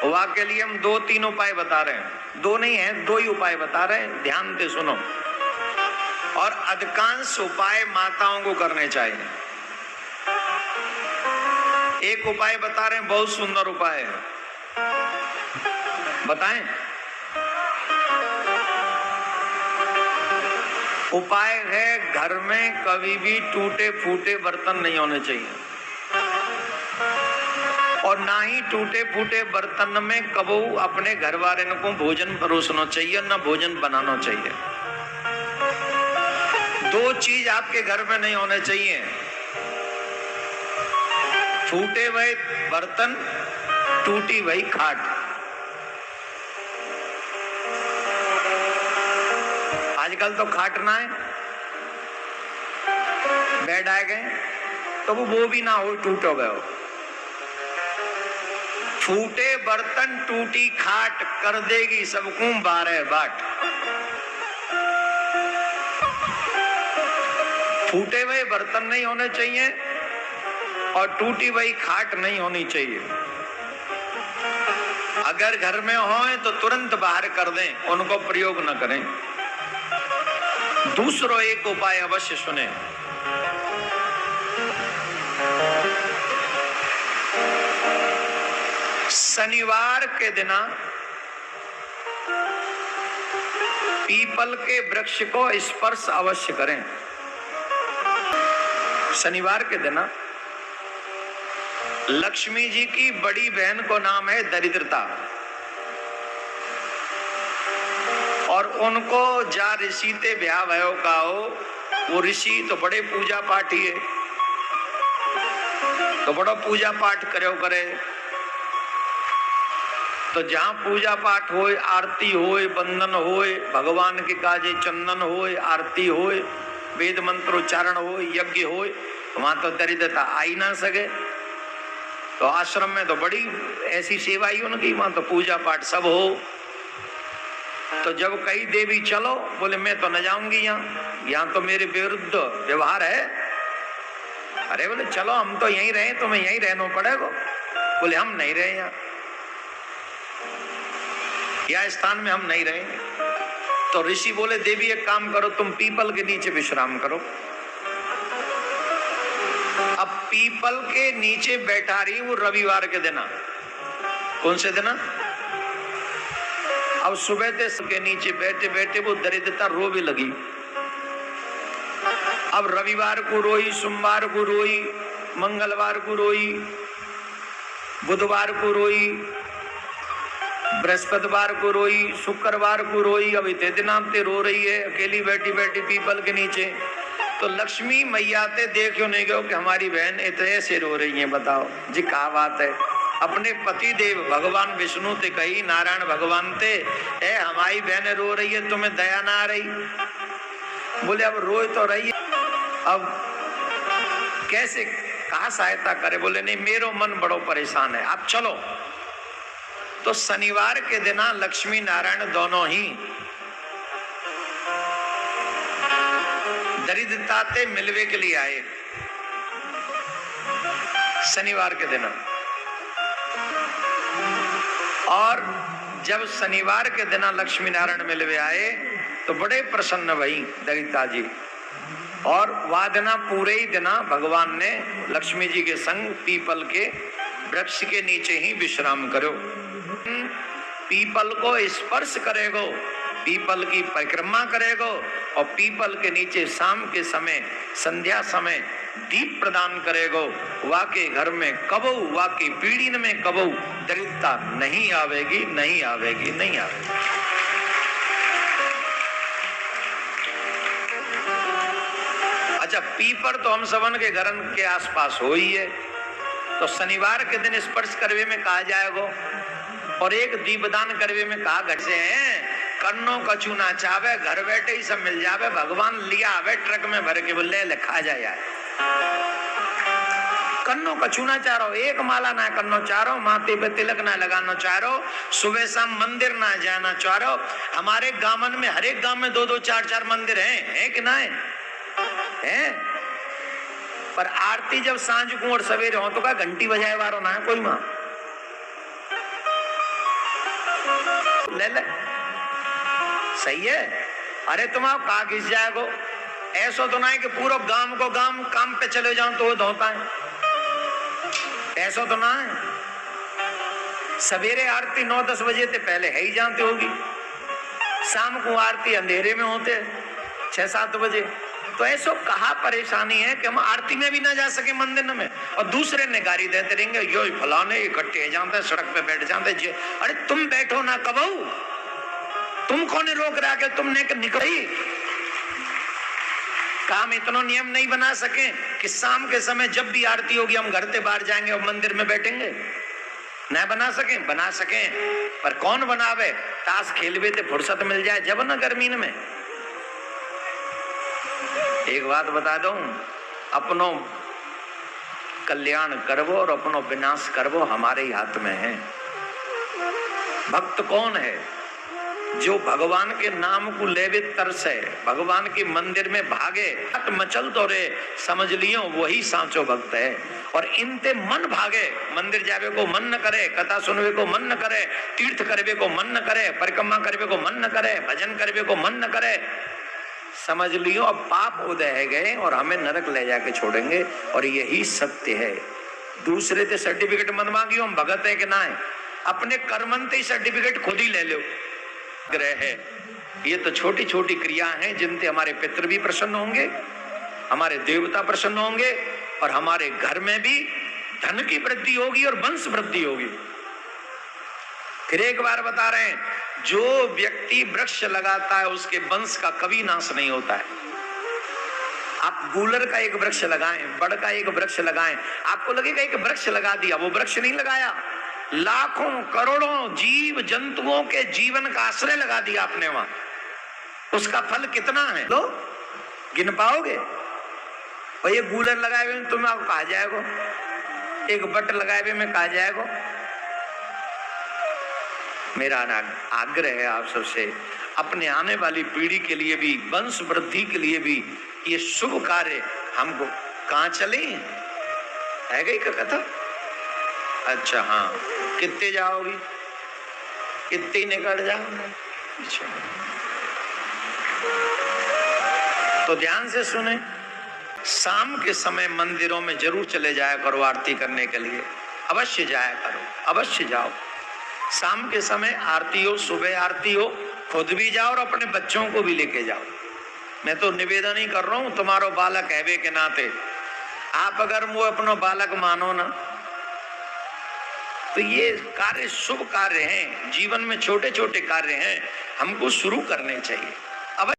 वाह के लिए हम 2-3 उपाय बता रहे हैं, 2 नहीं है 2 ही उपाय बता रहे हैं, ध्यान से सुनो। और अधिकांश उपाय माताओं को करने चाहिए। एक उपाय बता रहे हैं, बहुत सुंदर उपाय है, बताएं? उपाय है, घर में कभी भी टूटे फूटे बर्तन नहीं होने चाहिए, और ना ही टूटे फूटे बर्तन में कबू अपने घर वाले को भोजन परोसना चाहिए, ना भोजन बनाना चाहिए। 2 चीज आपके घर में नहीं होने चाहिए, फूटे हुए बर्तन, टूटी हुई खाट। आजकल तो खाट ना है, बेड आ गए, तो वो भी ना हो, टूट हो गए हो। फूटे बर्तन टूटी खाट कर देगी सबको 12 बाट। फूटे हुए बर्तन नहीं होने चाहिए और टूटी हुई खाट नहीं होनी चाहिए। अगर घर में हो तो तुरंत बाहर कर दें, उनको प्रयोग न करें। दूसरा एक उपाय अवश्य सुने। शनिवार के दिन पीपल के वृक्ष को स्पर्श अवश्य करें। शनिवार के दिन लक्ष्मी जी की बड़ी बहन को नाम है दरिद्रता, और उनको जा ऋषि ते ब्याह भयो का हो, वो ऋषि तो बड़े पूजा पाठी है, तो बड़ा पूजा पाठ करो करे। तो जहाँ पूजा पाठ होए, आरती होए, बंदन होए, भगवान के काजे चंदन होए, आरती होए, वेद मंत्रोच्चारण होए, यज्ञ होए, वहां तो दरिद्रता आ ही ना सके। तो आश्रम में तो बड़ी ऐसी सेवा ही उनकी, वहां तो पूजा पाठ सब हो। तो जब कई देवी चलो, बोले मैं तो न जाऊंगी, यहाँ तो मेरे विरुद्ध व्यवहार है। अरे बोले चलो हम तो यहीं रहे, तुम्हें यहीं रहना पड़ेगा। बोले हम नहीं रहे यहाँ, या स्थान में हम नहीं रहेंगे। तो ऋषि बोले देवी एक काम करो, तुम पीपल के नीचे विश्राम करो। अब पीपल के नीचे बैठा रही वो रविवार के दिन। कौन से दिन? अब सुबह के नीचे बैठे बैठे वो दरिद्रता रोवे लगी। अब रविवार को रोई, सोमवार को रोई, मंगलवार को रोई, बुधवार को रोई, बृहस्पतिवार को रोई, शुक्रवार को रोई। अब इतने दिन रो रही है अकेली बैठी बैठी पीपल के नीचे। तो लक्ष्मी मैया ते देखो नहीं गयो कि हमारी बहन इतने से रो रही है। बताओ जी क्या बात है। अपने पति देव भगवान विष्णु ते कही, नारायण भगवान ते है हमारी बहन रो रही है, तुम्हें दया ना आ रही? बोले अब रोए तो रही है, अब कैसे कहा सहायता करे? बोले नहीं मेरो मन बड़ो परेशान है, आप चलो। तो शनिवार के दिन लक्ष्मी नारायण दोनों ही दरिद्रता ते मिलवे के लिए आए शनिवार के दिन। और जब शनिवार के दिन लक्ष्मी नारायण मिलवे आए तो बड़े प्रसन्न भई दरिद्रता जी। और वह दिन पूरे ही दिन भगवान ने लक्ष्मी जी के संग पीपल के वृक्ष के नीचे ही विश्राम करो। पीपल को स्पर्श करेगो, पीपल की परिक्रमा करेगो, और पीपल के नीचे शाम के समय, संध्या समय दीप प्रदान करेगो। वाके घर में कबू, वाकी पीढ़ी में कबू दरिद्रता नहीं आवेगी, नहीं आवेगी, नहीं आवेगी। अच्छा, पीपर तो हम सबन के घर के आसपास हो ही है, तो शनिवार के दिन स्पर्श करवे में कहा जाएगो। और एक दीपदान करवे में कहा घर से है कन्नो कछु ना चावे, घर बैठे ही सब मिल जावे, भगवान लिया आवे ट्रक में भर के, बोले लिखा जाए। कन्नो कछु ना चारो, एक माला ना कन्नो चारो, माथे पे तिलक ना लगाना चारो, सुबह शाम मंदिर ना जाना चारो। हमारे गांवन में, हर एक गांव में 2-2, 4-4 मंदिर हैं कि ना है? पर आरती जब सांझ को और सवेरे हो तो का घंटी बजाए वारो ना है कोई मां। ले ले, सही है। अरे तुम आप कहा घिस जाएगो, ऐसा तो ना है कि पूरा गांव को गांव काम पे चले जाओ तो वो धोता है, ऐसा तो ना है। सवेरे आरती 9-10 बजे से पहले है ही जानते होगी, शाम को आरती अंधेरे में होते 6-7 बजे। तो ऐसा कहा परेशानी है कि हम आरती में भी ना जा सके मंदिर में, और दूसरे ने गाड़ी देते रहेंगे, यो फलाने इकट्ठे जाते सड़क पे बैठ जाते। अरे तुम बैठो ना कबहू, तुम कौन रोक रहा कि तुमने निकली? काम इतना नियम नहीं बना सके कि शाम के समय जब भी आरती होगी हम घर से बाहर जाएंगे और मंदिर में बैठेंगे? न बना सके, बना सके पर कौन बनावे? ताश खेलवे ते फुर्सत मिल जाए जब ना गर्मी में। एक बात बता दूं, अपनो कल्याण करवो और अपनो विनाश करवो हमारे ही हाथ में है। भक्त कौन है? जो भगवान के नाम को लेवे तरस है, भगवान के मंदिर में भागे मचल तो रे, समझ लियो वही सांचो भक्त है। और इनते मन भागे, मंदिर जावे को मन न करे, कथा सुनवे को मन न करे, तीर्थ करवे को मन न करे, परिक्रमा करवे को मन न करे, भजन करवे को मन न करे, समझ लियो अब पाप उदय है गए और हमें नरक ले जाके छोड़ेंगे। और यही सत्य है। दूसरे से सर्टिफिकेट मत मांगियो हम भगत है कि ना है, अपने कर्मंते सर्टिफिकेट खुद ही ले लो। ग्रह है, ये तो छोटी छोटी क्रिया हैं जिनसे हमारे पितृ भी प्रसन्न होंगे, हमारे देवता प्रसन्न होंगे, और हमारे घर में भी धन की वृद्धि होगी और वंश वृद्धि होगी। फिर एक बार बता रहे हैं, जो व्यक्ति वृक्ष लगाता है उसके वंश का कभी नाश नहीं होता है। आप गूलर का एक वृक्ष लगाएं, बड़ का एक वृक्ष लगाएं, आपको लगेगा एक वृक्ष लगा दिया, वो वृक्ष नहीं लगाया, लाखों करोड़ों जीव जंतुओं के जीवन का आश्रय लगा दिया आपने वहां। उसका फल कितना है लो, गिन पाओगे? और ये गूलर लगाए हुए तुम्हें आपको कहा जाएगा, एक बट लगाए हुए में कहा जाएगा। मेरा आग्रह है आप सबसे, अपने आने वाली पीढ़ी के लिए भी, वंश वृद्धि के लिए भी ये शुभ कार्य हमको। कहाँ चले है गई का कथा? अच्छा हाँ, कितने जाओगी? कितने निकल जाओगे? अच्छा तो ध्यान से सुने, शाम के समय मंदिरों में जरूर चले जाया करो आरती करने के लिए, अवश्य जाया करो, अवश्य जाओ। शाम के समय आरती हो, सुबह आरती हो, खुद भी जाओ और अपने बच्चों को भी लेके जाओ। मैं तो निवेदन ही कर रहा हूं तुम्हारो बालक हैवे के नाते, आप अगर वो अपना बालक मानो ना, तो ये कार्य शुभ कार्य हैं, जीवन में छोटे छोटे कार्य हैं, हमको शुरू करने चाहिए।